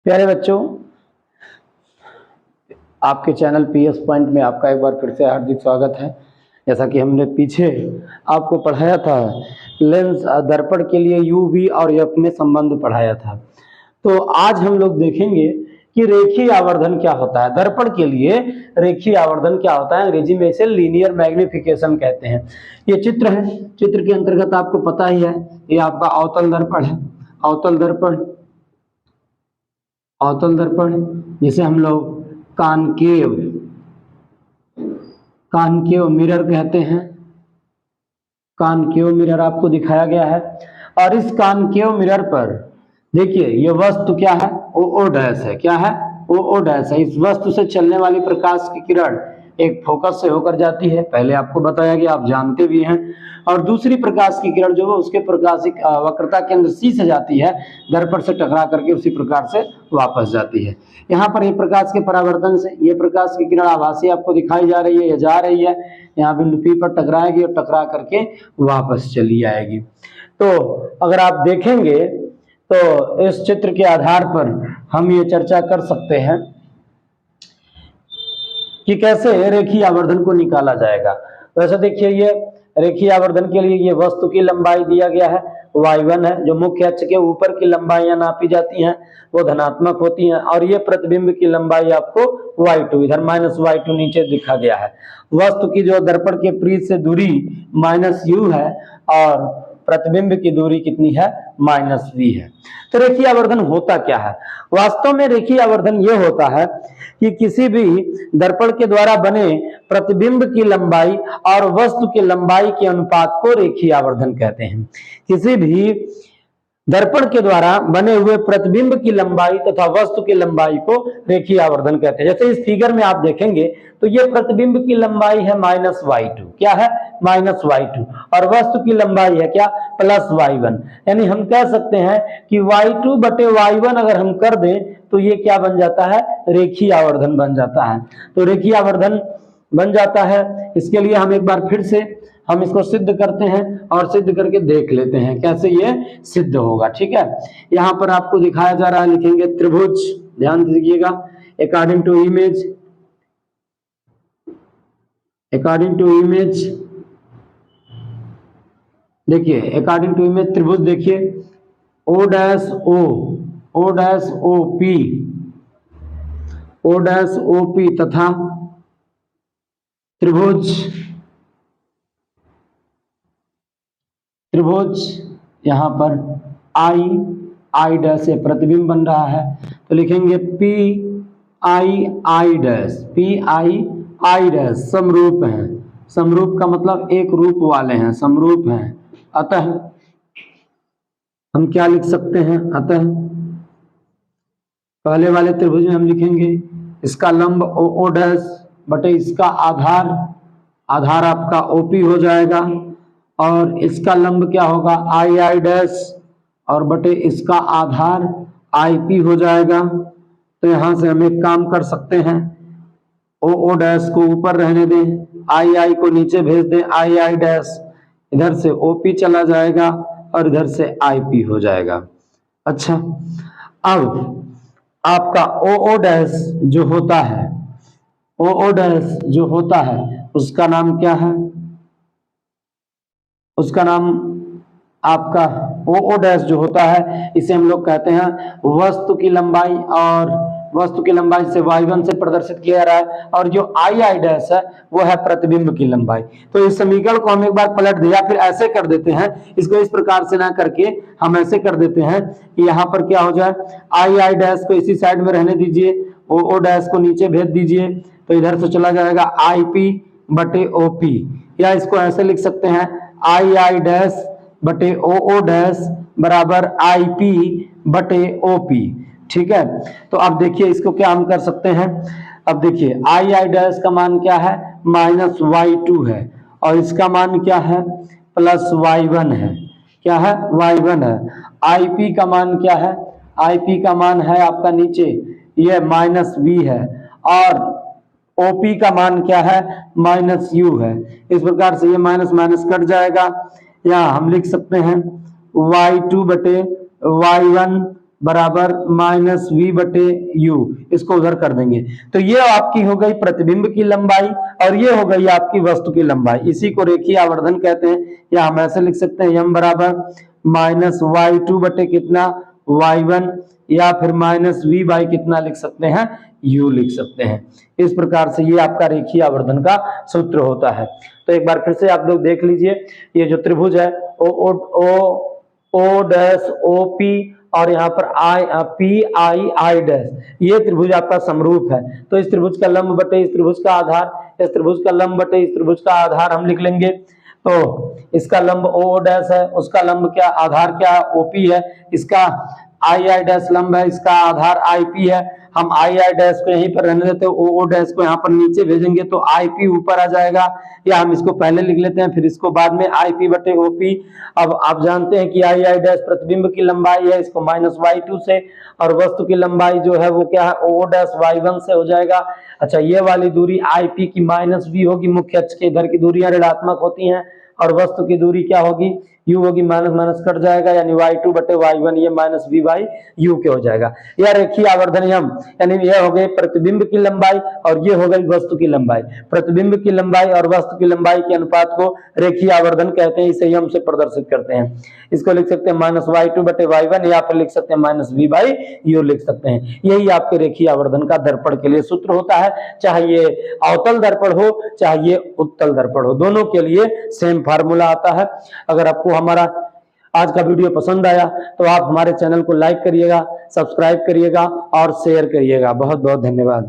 प्यारे बच्चों, आपके चैनल पीएस पॉइंट में आपका एक बार फिर से हार्दिक स्वागत है। जैसा कि हमने पीछे आपको पढ़ाया था, लेंस दर्पण के लिए यू वी और एफ में संबंध पढ़ाया था। तो आज हम लोग देखेंगे कि रेखीय आवर्धन क्या होता है। दर्पण के लिए रेखीय आवर्धन क्या होता है, अंग्रेजी में इसे लीनियर मैग्निफिकेशन कहते हैं। ये चित्र है, चित्र के अंतर्गत आपको पता ही है, ये आपका अवतल दर्पण है। अवतल दर्पण, अवतल दर्पण जिसे हम लोग कॉनकेव मिरर कहते हैं। कॉनकेव मिरर आपको दिखाया गया है और इस कॉनकेव मिरर पर देखिए ये वस्तु क्या है, ओ डैश है। क्या है? ओ डैश है। इस वस्तु से चलने वाली प्रकाश की किरण एक फोकस से होकर जाती है, पहले आपको बताया गया, आप जानते भी हैं। और दूसरी प्रकाश की किरण जो है उसके प्रकाशिक वक्रता केंद्र सी से जाती है, दर्पण से टकरा करके उसी प्रकार से वापस जाती है। यहाँ पर ये प्रकाश के परावर्तन से ये प्रकाश की किरण आभासी आपको दिखाई जा रही है, ये जा रही है, यहाँ बिंदु P पर टकराएगी और टकरा करके वापस चली आएगी। तो अगर आप देखेंगे तो इस चित्र के आधार पर हम ये चर्चा कर सकते हैं कि कैसे रेखीय आवर्धन को निकाला जाएगा। वैसे देखिए ये रेखीय आवर्धन के लिए ये वस्तु की लंबाई दिया गया है, y1 है। जो मुख्य अक्ष के ऊपर की लंबाइयां नापी जाती हैं वो धनात्मक होती हैं, और ये प्रतिबिंब की लंबाई आपको y2, इधर -y2 नीचे दिखा गया है। वस्तु की जो दर्पण के पृष्ठ से दूरी -u है और प्रतिबिंब की दूरी कितनी है, -v है। तो रेखीय आवर्धन होता क्या है? वास्तव में रेखीय आवर्धन यह होता है कि किसी भी दर्पण के द्वारा बने प्रतिबिंब की लंबाई और वस्तु की लंबाई के अनुपात को रेखीय आवर्धन कहते हैं। किसी भी दर्पण के द्वारा बने हुए प्रतिबिंब की लंबाई तथा वस्तु की लंबाई को रेखीय आवर्धन कहते हैं। जैसे इस फिगर में आप देखेंगे तो ये प्रतिबिंब की लंबाई है -y2, क्या है, -y2, और वस्तु की लंबाई है क्या, +y1। यानी हम कह सकते हैं कि y2 बटे y1 अगर हम कर दें तो ये क्या बन जाता है, रेखीय आवर्धन बन जाता है। तो रेखीय आवर्धन बन जाता है। इसके लिए हम एक बार फिर से हम इसको सिद्ध करते हैं और सिद्ध करके देख लेते हैं कैसे ये सिद्ध होगा। ठीक है, यहाँ पर आपको दिखाया जा रहा है, लिखेंगे त्रिभुज, ध्यान दीजिएगा, according to image, according to image, देखिए अकॉर्डिंग टू इमेज त्रिभुज, देखिए ओ डैश ओ पी तथा त्रिभुज यहाँ पर आई डैश से प्रतिबिंब बन रहा है, तो लिखेंगे पी आई डैश समरूप हैं। समरूप का मतलब एक रूप वाले हैं, समरूप हैं। अतः हम क्या लिख सकते हैं, अतः पहले वाले त्रिभुज में हम लिखेंगे इसका लंब ओ डैश बटे इसका आधार आपका ओपी हो जाएगा, और इसका लंब क्या होगा, आई डैश और बटे इसका आधार आई पी हो जाएगा। तो यहां से हम एक काम कर सकते हैं, ओ डैश को ऊपर रहने दें, आई को नीचे भेज दें, आई डैश इधर से ओपी चला जाएगा और इधर से आई पी हो जाएगा। अच्छा, अब आपका ओ डैश जो होता है, ओ डैश जो होता है उसका नाम क्या है, उसका नाम आपका ओ डैश जो होता है इसे हम लोग कहते हैं वस्तु की लंबाई, और वस्तु की लंबाई से y1 से प्रदर्शित किया जा रहा है, और जो आई डैश है वो है प्रतिबिंब की लंबाई। तो इस समीकरण को हम एक बार पलट दे या फिर ऐसे कर देते हैं, इसको इस प्रकार से ना करके हम ऐसे कर देते हैं कि यहाँ पर क्या हो जाए, आई डैश को इसी साइड में रहने दीजिए, ओ डैश को नीचे भेज दीजिए, तो इधर से चला जाएगा आई पी बटे ओ पी, या इसको ऐसे लिख सकते हैं आई डैश बटे ओ डैश बराबर आई पी बटे ओ पी। ठीक है, तो अब देखिए इसको क्या हम कर सकते हैं। अब देखिए आई डैश का मान क्या है, -y2 है, और इसका मान क्या है, +y1 है। क्या है, y1 है। आई पी का मान क्या है, आई पी का मान है आपका नीचे ये -v है, और OP का मान क्या है, -u है। इस प्रकार से ये माइनस माइनस कट जाएगा, या हम लिख सकते हैं y2 बटे y1 बराबर माइनस वी बटे यू, इसको उधर कर देंगे। तो ये आपकी हो गई प्रतिबिंब की लंबाई और ये हो गई आपकी वस्तु की लंबाई। इसी को रेखीय आवर्धन कहते हैं, या हम ऐसे लिख सकते हैं m बराबर माइनस वाई टू बटे कितना y1, या फिर माइनस वी बाई कितना लिख सकते हैं u लिख सकते हैं। इस प्रकार से ये आपका रेखीय आवर्धन का सूत्र होता है। तो एक बार फिर से आप लोग देख लीजिए, ये जो त्रिभुज है ओ डैश ओ पी और यहाँ पर I P I I dash, ये त्रिभुज आपका समरूप है। तो इस त्रिभुज का लंब बटे इस त्रिभुज का आधार, इस त्रिभुज का लंब बटे इस त्रिभुज का आधार हम लिख लेंगे। तो इसका लंब ओ डैश है, उसका लंब क्या आधार क्या ओपी है, इसका आई आई डैश लंब है, इसका आधार आई पी है। हम आई आई डैश को यहीं पर रहने देते हैं, ओ डैश को यहाँ पर नीचे भेजेंगे तो आई पी ऊपर आ जाएगा, या हम इसको पहले लिख लेते हैं फिर इसको बाद में आई पी बटे ओ पी। अब आप जानते हैं कि आई आई डैश प्रतिबिंब की लंबाई है, इसको माइनस वाई टू से, और वस्तु की लंबाई जो है वो क्या है ओ डैश वाई वन से हो जाएगा। अच्छा, ये वाली दूरी आई पी की माइनस वी होगी, मुख्य अक्ष के इधर की दूरियां ऋणात्मक होती हैं, और वस्तु की दूरी क्या होगी u होगी, माइनस माइनस कट जाएगा, यानी y2 बटे y1, ये माइनस v बाई u के हो जाएगा। यह रेखीय आवर्धन यम, यानी यह हो गई प्रतिबिंब की लंबाई और ये हो गई वस्तु की लंबाई। प्रतिबिंब की लंबाई और वस्तु की लंबाई के अनुपात को रेखीय आवर्धन कहते हैं, इसे यम से प्रदर्शित करते हैं। इसको लिख सकते हैं माइनस y2 बटे y1, या फिर लिख सकते हैं माइनस v बाई u लिख सकते हैं। यही आपके रेखीय आवर्धन का दर्पण के लिए सूत्र होता है, चाहे ये अवतल दर्पण हो चाहे ये उत्तल दर्पण हो, दोनों के लिए सेम फार्मूला आता है। अगर आपको हमारा आज का वीडियो पसंद आया तो आप हमारे चैनल को लाइक करिएगा, सब्सक्राइब करिएगा और शेयर करिएगा। बहुत बहुत धन्यवाद।